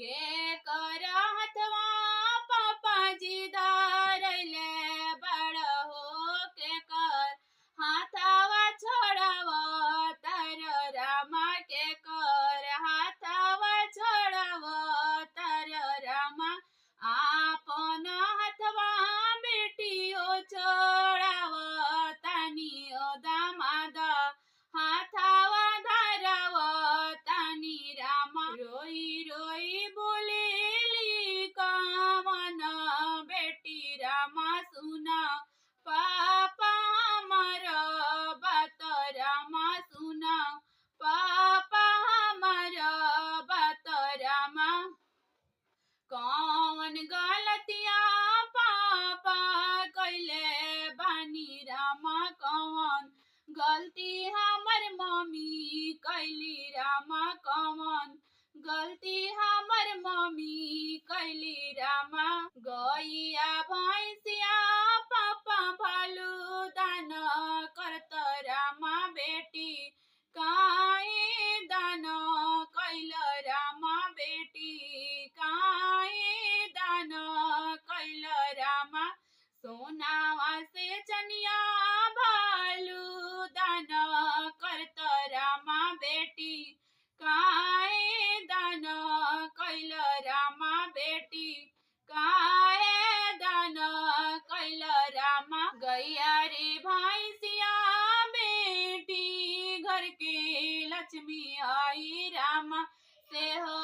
के कर हथवा पापा जी धरले बड़ हो के कर हाथवा छोड़व तर रामा के कर हाथवा छोड़व तर रामा आपन हथवा बेटियो छोड़व तनी ओ दामाद हाथवा धरव तनी रामा रोई रोई बोलेली कामन बेटी रामा सुना पापा हमर बात रामा सुना पापा हमर बात रामा कौन गलतिया पापा कैले बानी रामा कौन गलती हमर मम्मी कैली रामा कौन गलती हमर मम्मी कैली रामा गैया भैंसिया पापा भालू दान करत रामा बेटी काहे दान कैल रामा बेटी काहे दान कैल रामा सोनावा से चनिया भालू दान करत रामा बेटी काहे दान कैल रामा बेटी काहे दान कैल रामा गैया रे भैंसिया बेटी घर के लक्ष्मी आई रामा से हो